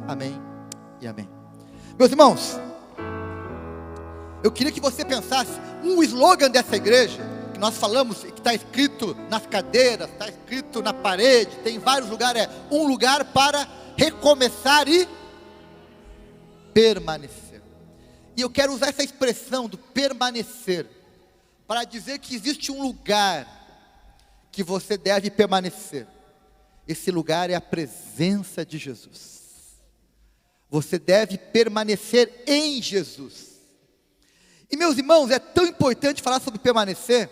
Amém e amém. Meus irmãos, eu queria que você pensasse um slogan dessa igreja, que nós falamos, que está escrito nas cadeiras, está escrito na parede, tem em vários lugares, é um lugar para recomeçar e permanecer. E eu quero usar essa expressão do permanecer, para dizer que existe um lugar que você deve permanecer. Esse lugar é a presença de Jesus. Você deve permanecer em Jesus. E meus irmãos, é tão importante falar sobre permanecer,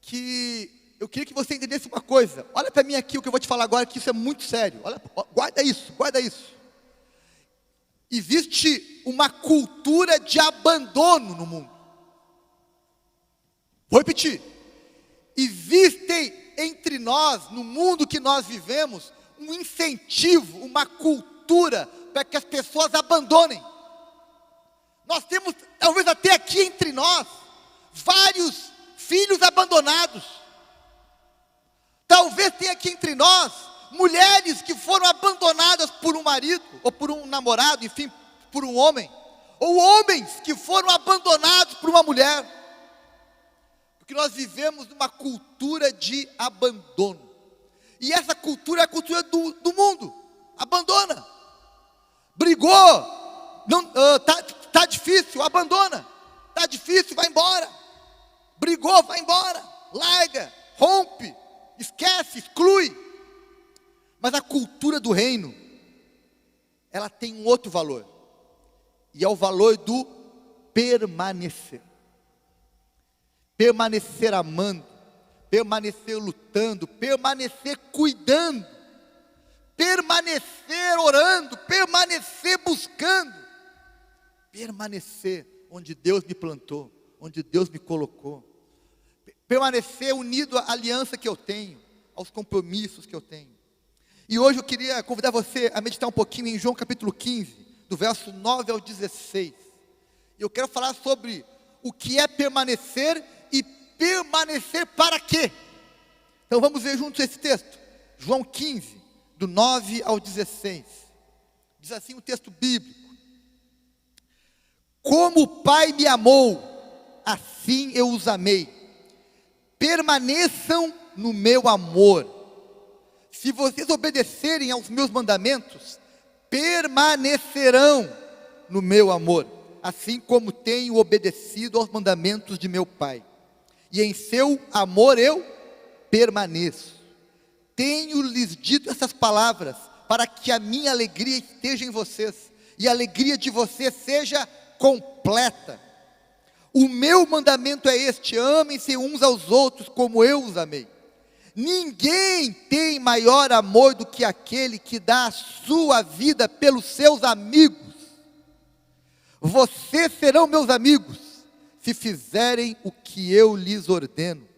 que eu queria que você entendesse uma coisa. Olha para mim aqui o que eu vou te falar agora, que isso é muito sério. Olha, guarda isso, guarda isso. Existe uma cultura de abandono no mundo. Vou repetir. Existem entre nós, no mundo que nós vivemos, um incentivo, uma cultura para que as pessoas abandonem. Nós temos, talvez até aqui entre nós, vários filhos abandonados. Talvez tenha aqui entre nós mulheres que foram abandonadas por um marido, ou por um namorado, enfim, por um homem. Ou homens que foram abandonados por uma mulher. Porque nós vivemos numa cultura de abandono. E essa cultura é a cultura do mundo. Abandona. Brigou. Não, tá difícil, abandona. Tá difícil, vai embora. Brigou, vai embora. Larga, rompe, esquece, exclui. Mas a cultura do reino, ela tem um outro valor. E é o valor do permanecer. Permanecer amando, permanecer lutando, permanecer cuidando, permanecer orando, permanecer buscando, permanecer onde Deus me plantou, onde Deus me colocou, permanecer unido à aliança que eu tenho, aos compromissos que eu tenho. E hoje eu queria convidar você a meditar um pouquinho em João capítulo 15, do verso 9 ao 16. Eu quero falar sobre o que é permanecer e permanecer para quê? Então vamos ver juntos esse texto. João 15, do 9 ao 16. Diz assim o texto bíblico: como o Pai me amou, assim eu os amei. Permaneçam no meu amor. Se vocês obedecerem aos meus mandamentos, permanecerão no meu amor, assim como tenho obedecido aos mandamentos de meu Pai. E em seu amor eu permaneço. Tenho-lhes dito essas palavras, para que a minha alegria esteja em vocês, e a alegria de vocês seja completa. O meu mandamento é este: amem-se uns aos outros como eu os amei. Ninguém tem maior amor do que aquele que dá a sua vida pelos seus amigos. Vocês serão meus amigos, se fizerem o que eu lhes ordeno.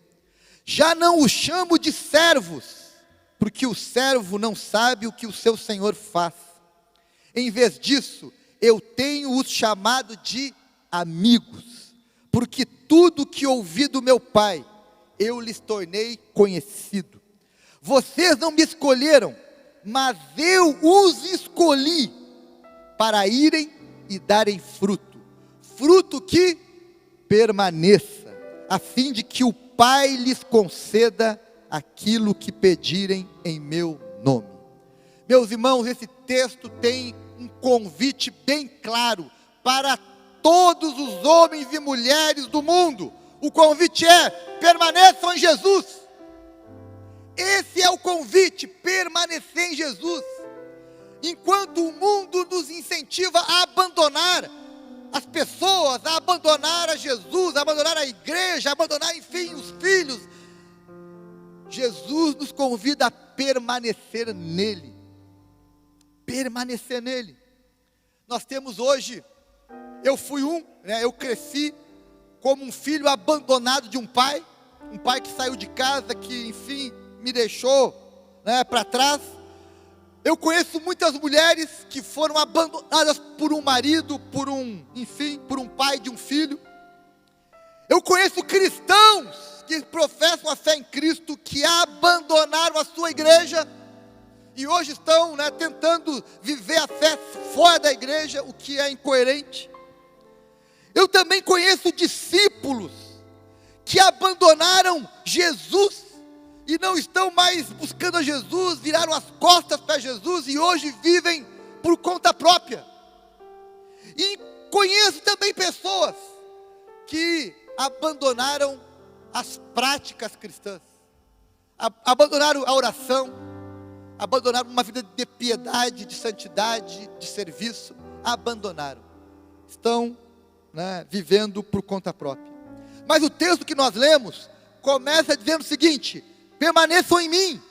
Já não os chamo de servos, porque o servo não sabe o que o seu senhor faz. Em vez disso, eu tenho-os chamado de amigos, porque tudo que ouvi do meu Pai, eu lhes tornei conhecido. Vocês não me escolheram, mas eu os escolhi para irem e darem fruto, fruto que permaneça, a fim de que o Pai lhes conceda aquilo que pedirem em meu nome. Meus irmãos, esse texto tem um convite bem claro para todos os homens e mulheres do mundo. O convite é: permaneçam em Jesus. Esse é o convite, permanecer em Jesus. Enquanto o mundo nos incentiva a abandonar as pessoas, a abandonar a Jesus, a abandonar a igreja, a abandonar, enfim, os filhos, Jesus nos convida a permanecer nele. Permanecer nele. Nós temos hoje, eu fui eu cresci como um filho abandonado de um pai que saiu de casa, que enfim me deixou para trás. Eu conheço muitas mulheres que foram abandonadas por um marido, por um pai de um filho. Eu conheço cristãos que professam a fé em Cristo, que abandonaram a sua igreja, e hoje estão, né, tentando viver a fé fora da igreja, o que é incoerente. Eu também conheço discípulos que abandonaram Jesus e não estão mais buscando a Jesus, viraram as costas para Jesus e hoje vivem por conta própria. E conheço também pessoas que abandonaram as práticas cristãs, abandonaram a oração, abandonaram uma vida de piedade, de santidade, de serviço, abandonaram, estão, né, vivendo por conta própria. Mas o texto que nós lemos começa dizendo o seguinte: permaneçam em mim,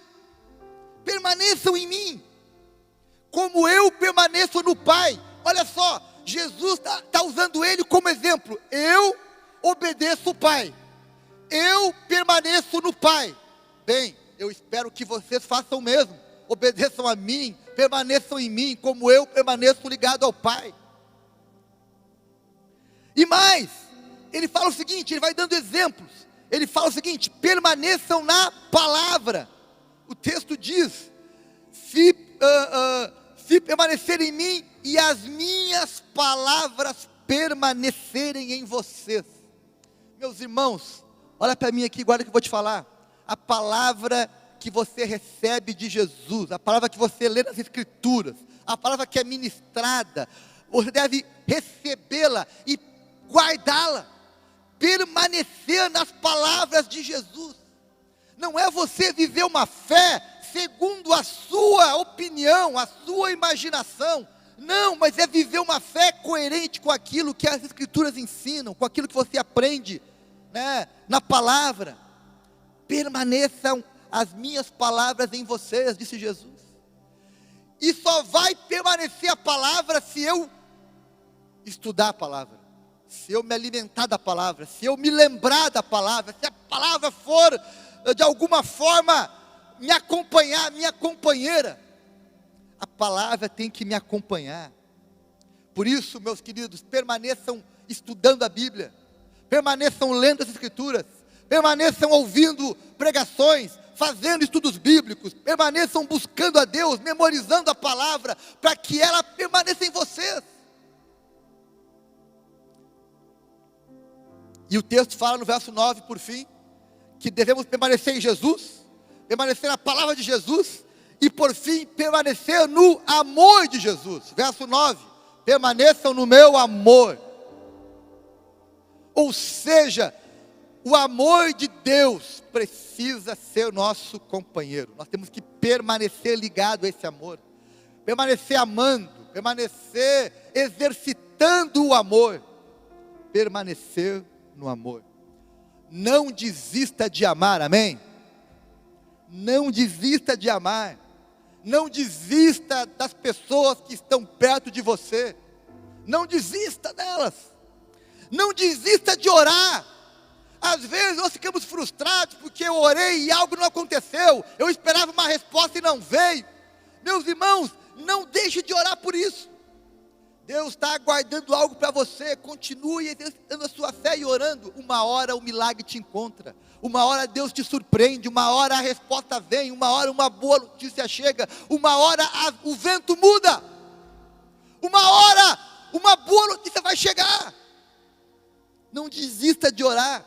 como eu permaneço no Pai. Olha só, Jesus está usando ele como exemplo. Eu obedeço o Pai, eu permaneço no Pai. Bem, eu espero que vocês façam o mesmo, obedeçam a mim, permaneçam em mim, como eu permaneço ligado ao Pai. E mais, ele fala o seguinte, ele vai dando exemplos. Ele fala o seguinte: permaneçam na palavra. O texto diz: se permanecerem em mim e as minhas palavras permanecerem em vocês. Meus irmãos, olha para mim aqui, guarda que eu vou te falar. A palavra que você recebe de Jesus, a palavra que você lê nas Escrituras, a palavra que é ministrada, você deve recebê-la e guardá-la, permanecer nas palavras de Jesus. Não é você viver uma fé segundo a sua opinião, a sua imaginação. Não, mas é viver uma fé coerente com aquilo que as Escrituras ensinam, com aquilo que você aprende, né, na palavra. Permaneçam as minhas palavras em vocês, disse Jesus. E só vai permanecer a palavra se eu estudar a palavra, se eu me alimentar da palavra, se eu me lembrar da palavra, se a palavra for de alguma forma me acompanhar, minha companheira. A palavra tem que me acompanhar. Por isso, meus queridos, permaneçam estudando a Bíblia, permaneçam lendo as Escrituras, permaneçam ouvindo pregações, fazendo estudos bíblicos, permaneçam buscando a Deus, memorizando a palavra, para que ela permaneça em vocês. E o texto fala no verso 9, por fim, que devemos permanecer em Jesus, permanecer na palavra de Jesus, e por fim, permanecer no amor de Jesus. Verso 9, permaneçam no meu amor. Ou seja, o amor de Deus precisa ser nosso companheiro. Nós temos que permanecer ligado a esse amor, permanecer amando, permanecer exercitando o amor, permanecer no amor. Não desista de amar, amém? Não desista de amar. Não desista das pessoas que estão perto de você. Não desista delas. Não desista de orar. Às vezes nós ficamos frustrados porque eu orei e algo não aconteceu. Eu esperava uma resposta e não veio. Meus irmãos, não deixe de orar por isso. Deus está aguardando algo para você. Continue exercitando a sua fé e orando. Uma hora o milagre te encontra. Uma hora Deus te surpreende. Uma hora a resposta vem. Uma hora uma boa notícia chega. Uma hora o vento muda. Uma hora uma boa notícia vai chegar. Não desista de orar.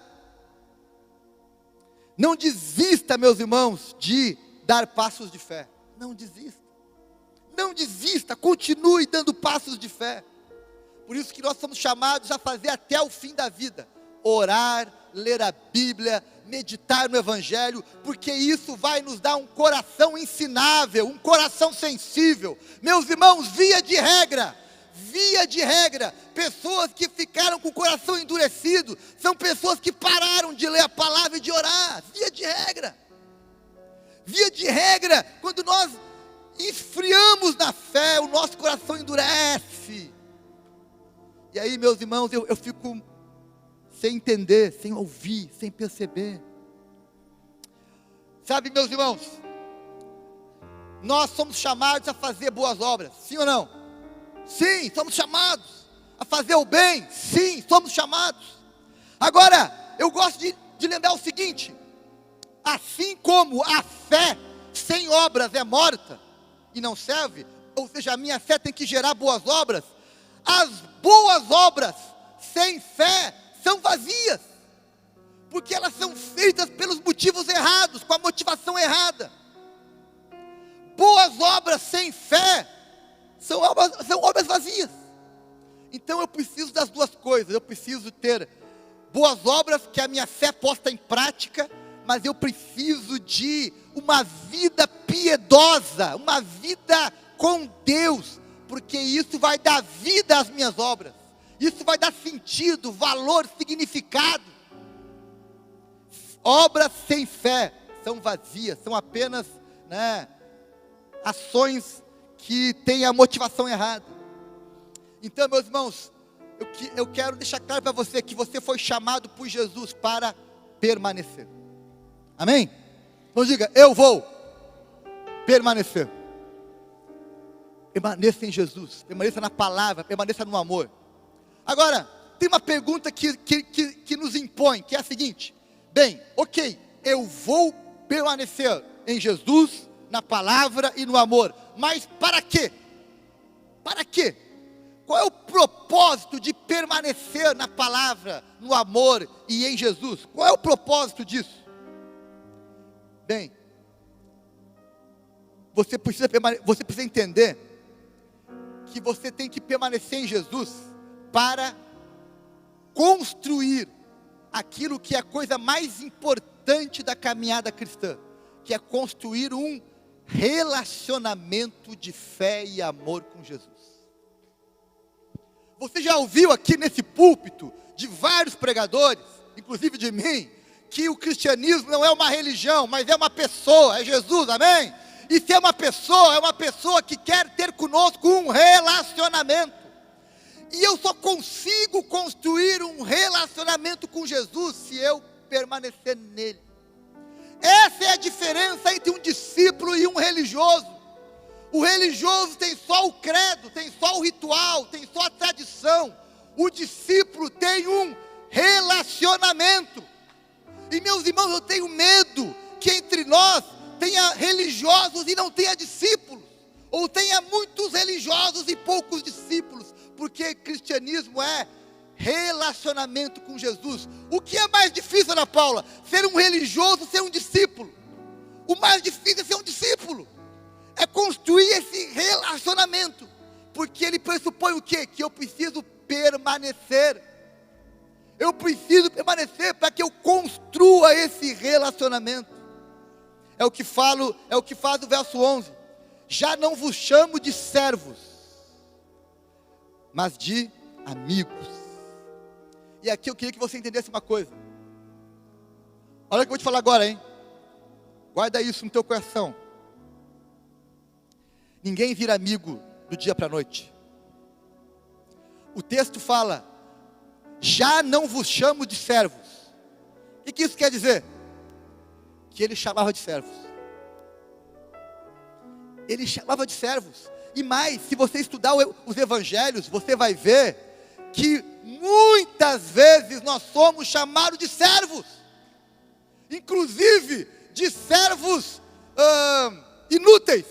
Não desista, meus irmãos, de dar passos de fé. Não desista. Não desista, continue dando passos de fé. Por isso que nós somos chamados a fazer até o fim da vida. Orar, ler a Bíblia, meditar no Evangelho, porque isso vai nos dar um coração ensinável, um coração sensível. Meus irmãos, via de regra, pessoas que ficaram com o coração endurecido, são pessoas que pararam de ler a palavra e de orar, via de regra, quando nós esfriamos na fé, o nosso coração endurece. E aí, meus irmãos, eu fico sem entender, sem ouvir, sem perceber. Sabe, meus irmãos, nós somos chamados a fazer boas obras, sim ou não? Sim, somos chamados a fazer o bem, sim, somos chamados. Agora, eu gosto de lembrar o seguinte: assim como a fé sem obras é morta, e não serve, ou seja, a minha fé tem que gerar boas obras. As boas obras sem fé são vazias, porque elas são feitas pelos motivos errados, com a motivação errada. Boas obras sem fé são obras vazias. Então eu preciso das duas coisas. Eu preciso ter boas obras, que a minha fé posta em prática, mas eu preciso de uma vida piedosa, uma vida com Deus, porque isso vai dar vida às minhas obras, isso vai dar sentido, valor, significado. Obras sem fé são vazias, são apenas, ações que têm a motivação errada. Então, meus irmãos, eu quero deixar claro para você que você foi chamado por Jesus para permanecer. Amém? Então diga, eu vou permanecer. Permaneça em Jesus, permaneça na palavra, permaneça no amor. Agora, tem uma pergunta que nos impõe, que é a seguinte: bem, ok, eu vou permanecer em Jesus, na palavra e no amor, mas para quê? Para quê? Qual é o propósito de permanecer na palavra, no amor e em Jesus? Qual é o propósito disso? Bem, você precisa entender que você tem que permanecer em Jesus para construir aquilo que é a coisa mais importante da caminhada cristã, que é construir um relacionamento de fé e amor com Jesus. Você já ouviu aqui nesse púlpito, de vários pregadores, inclusive de mim, que o cristianismo não é uma religião, mas é uma pessoa, é Jesus, amém? E se é uma pessoa que quer ter conosco um relacionamento. E eu só consigo construir um relacionamento com Jesus se eu permanecer nele. Essa é a diferença entre um discípulo e um religioso. O religioso tem só o credo, tem só o ritual, tem só a tradição. O discípulo tem um relacionamento. E meus irmãos, eu tenho medo que entre nós tenha religiosos e não tenha discípulos, ou tenha muitos religiosos e poucos discípulos, porque cristianismo é relacionamento com Jesus. O que é mais difícil, Ana Paula? Ser um religioso ou ser um discípulo? O mais difícil é ser um discípulo, é construir esse relacionamento, porque ele pressupõe o quê? Que eu preciso permanecer. Eu preciso permanecer para que eu construa esse relacionamento. É o que faz o verso 11. Já não vos chamo de servos, mas de amigos. E aqui eu queria que você entendesse uma coisa. Olha o que eu vou te falar agora, hein? Guarda isso no teu coração. Ninguém vira amigo do dia para a noite. O texto fala: já não vos chamo de servos. O que isso quer dizer? Que ele chamava de servos. Ele chamava de servos. E mais, se você estudar os evangelhos, você vai ver que muitas vezes nós somos chamados de servos, inclusive de servos inúteis.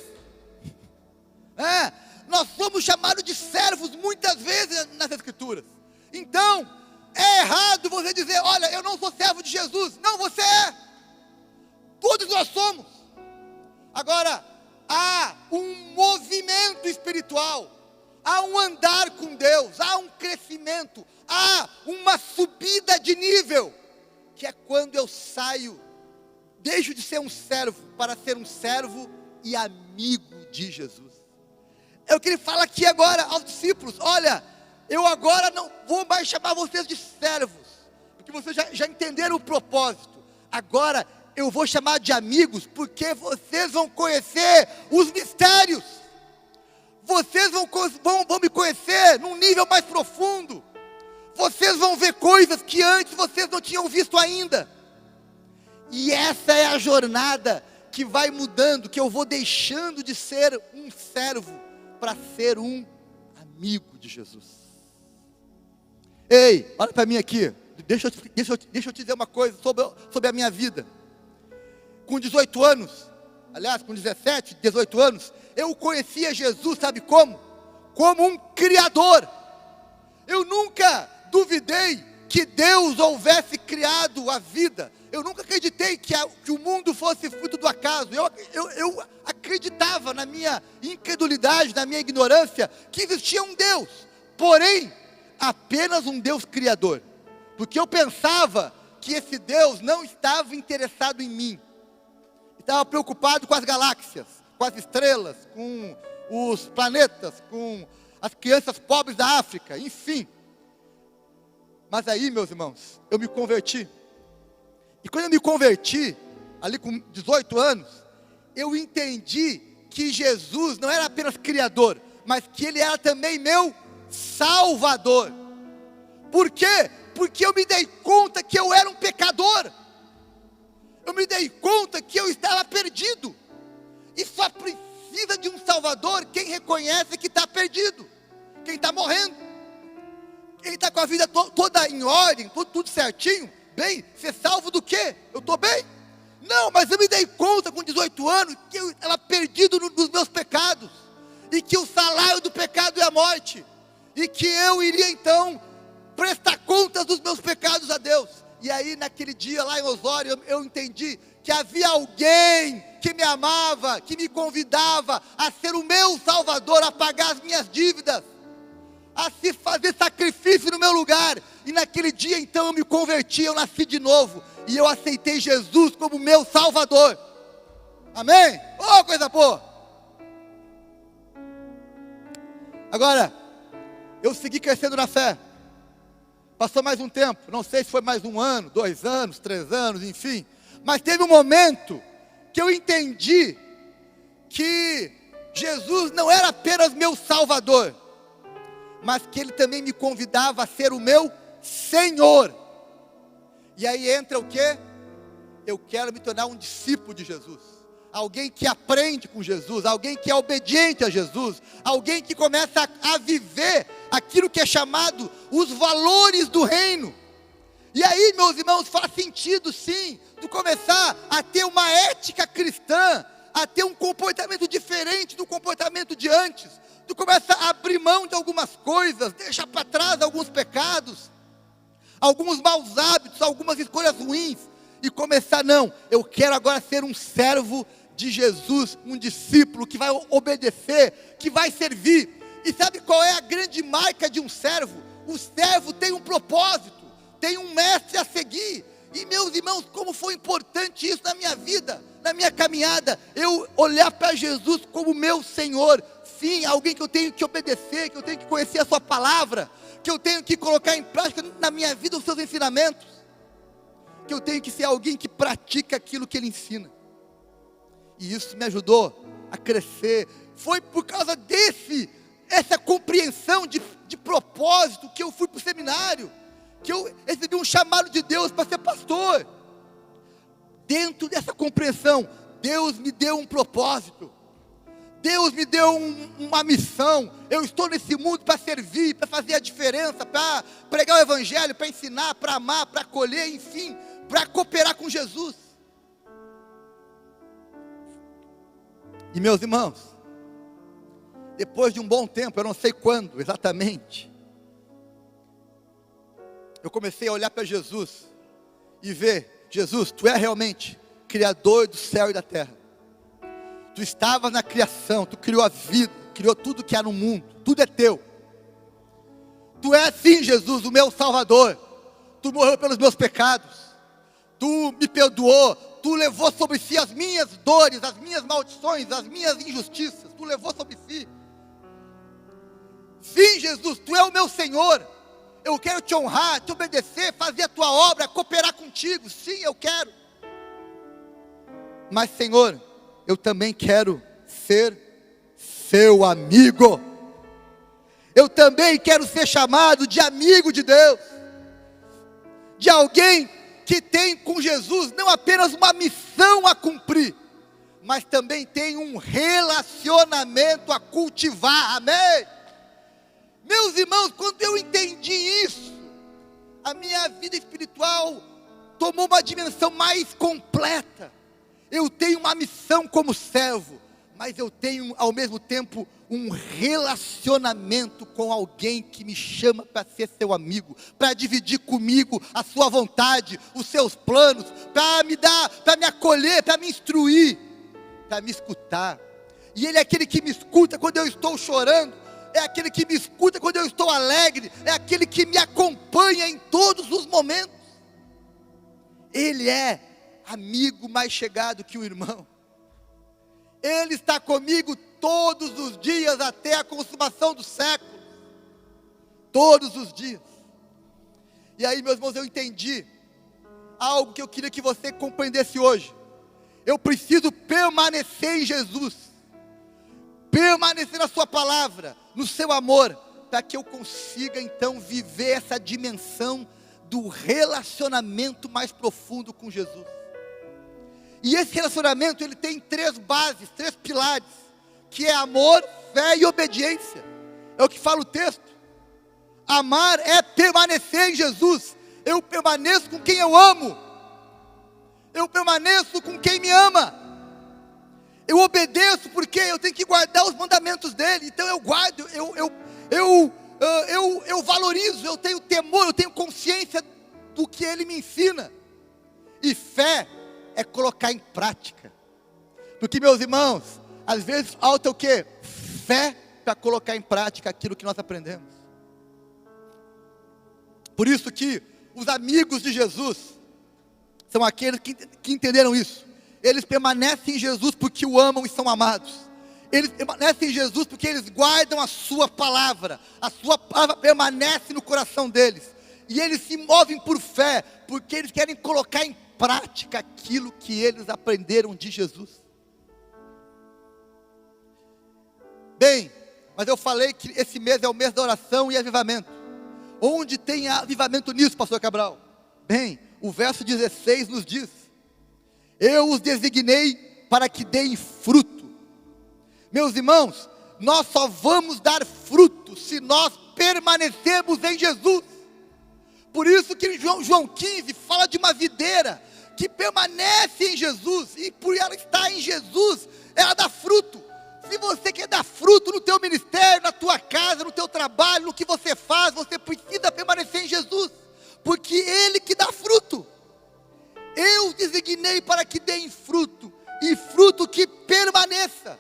Nós somos chamados de servos muitas vezes nas Escrituras. Então, é errado você dizer: olha, eu não sou servo de Jesus. Não, você é. Todos nós somos. Agora, há um movimento espiritual, há um andar com Deus, há um crescimento, há uma subida de nível, que é quando eu saio, deixo de ser um servo para ser um servo e amigo de Jesus. É o que ele fala aqui agora aos discípulos: olha, eu agora não vou mais chamar vocês de servos, porque vocês já entenderam o propósito. Agora eu vou chamar de amigos, porque vocês vão conhecer os mistérios. Vocês vão me conhecer num nível mais profundo. Vocês vão ver coisas que antes vocês não tinham visto ainda. E essa é a jornada que vai mudando, que eu vou deixando de ser um servo para ser um amigo de Jesus. Ei, olha para mim aqui. Deixa eu te dizer uma coisa sobre a minha vida. Com 18 anos, aliás, com 17, 18 anos, eu conhecia Jesus, sabe como? Como um criador. Eu nunca duvidei que Deus houvesse criado a vida. Eu nunca acreditei que o mundo fosse fruto do acaso. Eu acreditava na minha incredulidade, na minha ignorância, que existia um Deus, porém, apenas um Deus criador. Porque eu pensava que esse Deus não estava interessado em mim. Estava preocupado com as galáxias, com as estrelas, com os planetas, com as crianças pobres da África, enfim. Mas aí, meus irmãos, eu me converti. E quando eu me converti, ali com 18 anos, eu entendi que Jesus não era apenas criador, mas que Ele era também meu Salvador. Por quê? Porque eu me dei conta que eu era um pecador. Eu me dei conta que eu estava perdido. E só precisa de um Salvador quem reconhece que está perdido, quem está morrendo. Quem está com a vida toda em ordem, tudo certinho. Bem, ser salvo do quê? Eu estou bem? Não, mas eu me dei conta com 18 anos que eu estava perdido nos meus pecados. E que o salário do pecado é a morte. E que eu iria então prestar contas dos meus pecados a Deus. E aí naquele dia lá em Osório eu entendi que havia alguém que me amava, que me convidava a ser o meu Salvador, a pagar as minhas dívidas, a se fazer sacrifício no meu lugar. E naquele dia então eu me converti, eu nasci de novo, e eu aceitei Jesus como meu Salvador. Amém? Oh, coisa boa! Agora, eu segui crescendo na fé. Passou mais um tempo, não sei se foi mais 1 ano, 2 anos, 3 anos, enfim. Mas teve um momento que eu entendi que Jesus não era apenas meu Salvador, mas que Ele também me convidava a ser o meu Senhor. E aí entra o quê? Eu quero me tornar um discípulo de Jesus. Alguém que aprende com Jesus, alguém que é obediente a Jesus, alguém que começa a viver aquilo que é chamado os valores do reino. E aí, meus irmãos, faz sentido sim, tu começar a ter uma ética cristã, a ter um comportamento diferente do comportamento de antes. Tu começa a abrir mão de algumas coisas, deixar para trás alguns pecados, alguns maus hábitos, algumas escolhas ruins, e começar, não, eu quero agora ser um servo de Jesus, um discípulo que vai obedecer, que vai servir. E sabe qual é a grande marca de um servo? O servo tem um propósito, tem um mestre a seguir. E meus irmãos, como foi importante isso na minha vida, na minha caminhada, eu olhar para Jesus como meu Senhor. Sim, alguém que eu tenho que obedecer, que eu tenho que conhecer a sua palavra, que eu tenho que colocar em prática na minha vida os seus ensinamentos, que eu tenho que ser alguém que pratica aquilo que Ele ensina. E isso me ajudou a crescer. Foi por causa essa compreensão de propósito que eu fui para o seminário, que eu recebi um chamado de Deus para ser pastor. Dentro dessa compreensão, Deus me deu um propósito, Deus me deu uma missão. Eu estou nesse mundo para servir, para fazer a diferença, para pregar o evangelho, para ensinar, para amar, para acolher, enfim, para cooperar com Jesus. E meus irmãos, depois de um bom tempo, eu não sei quando exatamente, eu comecei a olhar para Jesus e ver, Jesus, Tu é realmente Criador do céu e da terra. Tu estavas na criação, Tu criou a vida, criou tudo que há no mundo, tudo é Teu. Tu és sim, Jesus, o meu Salvador. Tu morreu pelos meus pecados, Tu me perdoou, Tu levou sobre si as minhas dores, as minhas maldições, as minhas injustiças, Tu levou sobre si. Sim, Jesus, Tu é o meu Senhor. Eu quero Te honrar, Te obedecer, fazer a Tua obra, cooperar contigo. Sim, eu quero. Mas Senhor, eu também quero ser Seu amigo. Eu também quero ser chamado de amigo de Deus, de alguém que tem com Jesus não apenas uma missão a cumprir, mas também tem um relacionamento a cultivar. Amém? Meus irmãos, quando eu entendi isso, a minha vida espiritual tomou uma dimensão mais completa. Eu tenho uma missão como servo, mas eu tenho ao mesmo tempo um relacionamento com alguém que me chama para ser seu amigo, para dividir comigo a sua vontade, os seus planos, para me dar, para me acolher, para me instruir, para me escutar. E Ele é aquele que me escuta quando eu estou chorando, é aquele que me escuta quando eu estou alegre, é aquele que me acompanha em todos os momentos. Ele é amigo mais chegado que o irmão. Ele está comigo todos os dias até a consumação do século. Todos os dias. E aí, meus irmãos, eu entendi algo que eu queria que você compreendesse hoje. Eu preciso permanecer em Jesus, permanecer na sua palavra, no seu amor, para que eu consiga então viver essa dimensão do relacionamento mais profundo com Jesus. E esse relacionamento, ele tem 3 bases, 3 pilares, que é amor, fé e obediência. É o que fala o texto. Amar é permanecer em Jesus. Eu permaneço com quem eu amo. Eu permaneço com quem me ama. Eu obedeço porque eu tenho que guardar os mandamentos dele. Então eu guardo, eu valorizo, eu tenho temor, eu tenho consciência do que ele me ensina. E fé é colocar em prática. Porque, meus irmãos, às vezes falta o quê? Fé para colocar em prática aquilo que nós aprendemos. Por isso que os amigos de Jesus são aqueles que entenderam isso. Eles permanecem em Jesus porque o amam e são amados. Eles permanecem em Jesus porque eles guardam a sua palavra. A sua palavra permanece no coração deles. E eles se movem por fé, porque eles querem colocar em prática aquilo que eles aprenderam de Jesus. Bem, mas eu falei que esse mês é o mês da oração e avivamento. Onde tem avivamento nisso, pastor Cabral? Bem, o verso 16 nos diz: eu os designei para que deem fruto. Meus irmãos, nós só vamos dar fruto se nós permanecermos em Jesus. Por isso que João 15 fala de uma videira que permanece em Jesus, e por ela estar em Jesus, ela dá fruto. Se você quer dar fruto no teu ministério, na tua casa, no teu trabalho, no que você faz, você precisa permanecer em Jesus, porque Ele que dá fruto. Eu os designei para que deem fruto, e fruto que permaneça.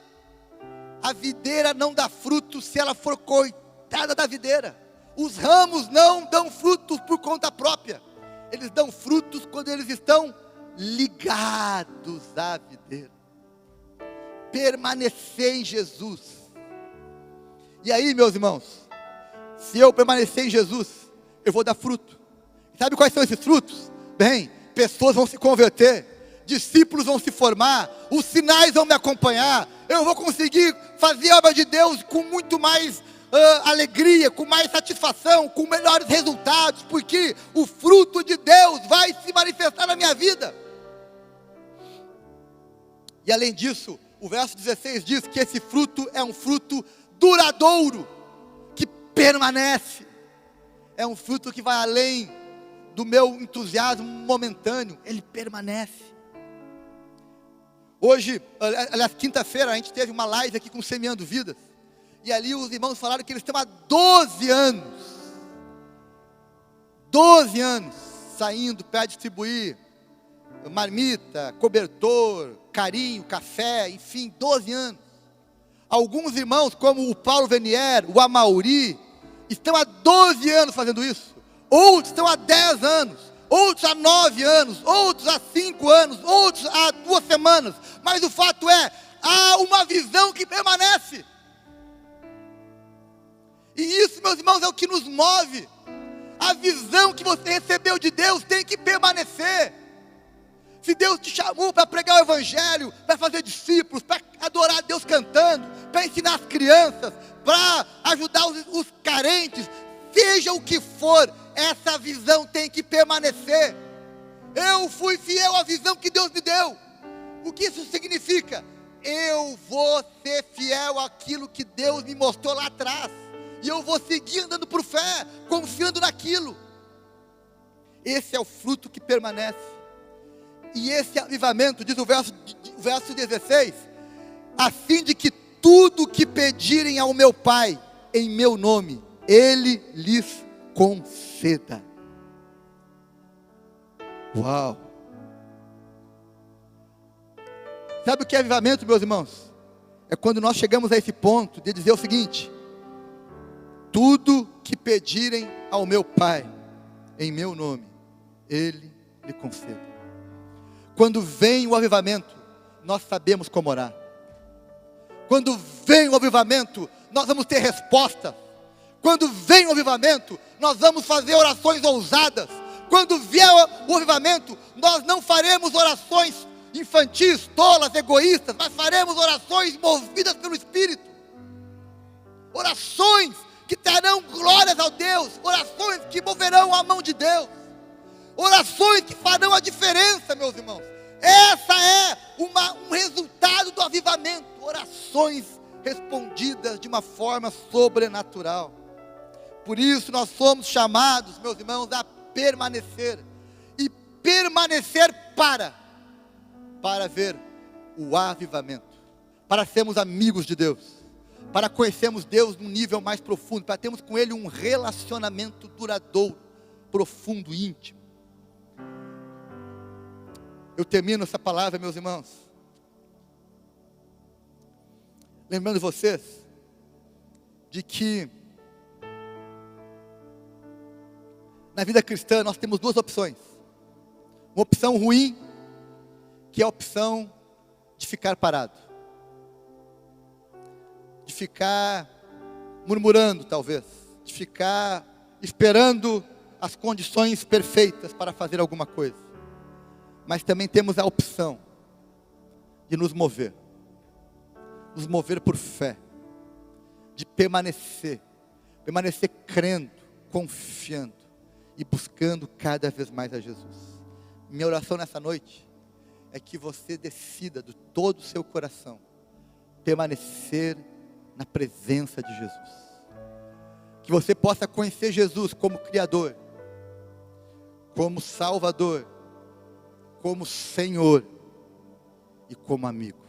A videira não dá fruto se ela for coitada da videira. Os ramos não dão frutos por conta própria. Eles dão frutos quando eles estão ligados à videira. Permanecer em Jesus. E aí, meus irmãos, se eu permanecer em Jesus, eu vou dar fruto. Sabe quais são esses frutos? Bem, pessoas vão se converter, discípulos vão se formar, os sinais vão me acompanhar, eu vou conseguir fazer a obra de Deus com muito mais alegria, com mais satisfação, com melhores resultados, porque o fruto de Deus vai se manifestar na minha vida. E além disso, o verso 16 diz que esse fruto é um fruto duradouro, que permanece, é um fruto que vai além do meu entusiasmo momentâneo, ele permanece. Hoje, aliás, quinta-feira, a gente teve uma live aqui com Semeando Vidas, e ali os irmãos falaram que eles estão há 12 anos, saindo para distribuir marmita, cobertor, carinho, café, enfim, 12 anos. Alguns irmãos, como o Paulo Venier, o Amauri, estão há 12 anos fazendo isso. Outros estão há 10 anos, outros há 9 anos, outros há 5 anos, outros há 2 semanas. Mas o fato é, há uma visão que permanece. E isso, meus irmãos, é o que nos move. A visão que você recebeu de Deus tem que permanecer. Se Deus te chamou para pregar o Evangelho, para fazer discípulos, para adorar Deus cantando, para ensinar as crianças, para ajudar os carentes, seja o que for, essa visão tem que permanecer. Eu fui fiel à visão que Deus me deu. O que isso significa? Eu vou ser fiel àquilo que Deus me mostrou lá atrás, e eu vou seguir andando por fé, confiando naquilo. Esse é o fruto que permanece. E esse avivamento, diz o verso 16, a fim de que tudo o que pedirem ao meu Pai, em meu nome, Ele lhes conceda. Uau! Sabe o que é avivamento, meus irmãos? É quando nós chegamos a esse ponto de dizer o seguinte: tudo que pedirem ao meu Pai, em meu nome, Ele lhe conceda. Quando vem o avivamento, nós sabemos como orar. Quando vem o avivamento, nós vamos ter resposta. Quando vem o avivamento, nós vamos fazer orações ousadas. Quando vier o avivamento, nós não faremos orações infantis, tolas, egoístas, mas faremos orações movidas pelo Espírito. Orações que trarão glórias ao Deus, orações que moverão a mão de Deus, orações que farão a diferença, meus irmãos. Essa é um resultado do avivamento, orações respondidas de uma forma sobrenatural. Por isso nós somos chamados, meus irmãos, a permanecer, e permanecer para ver o avivamento, para sermos amigos de Deus, para conhecermos Deus num nível mais profundo, para termos com Ele um relacionamento duradouro, profundo, íntimo. Eu termino essa palavra, meus irmãos, lembrando vocês de que na vida cristã nós temos duas opções. Uma opção ruim, que é a opção de ficar parado, de ficar murmurando talvez, de ficar esperando as condições perfeitas para fazer alguma coisa. Mas também temos a opção de nos mover por fé, de permanecer crendo, confiando e buscando cada vez mais a Jesus. Minha oração nessa noite é que você decida de todo o seu coração permanecer na presença de Jesus, que você possa conhecer Jesus como Criador, como Salvador, como Senhor e como amigo.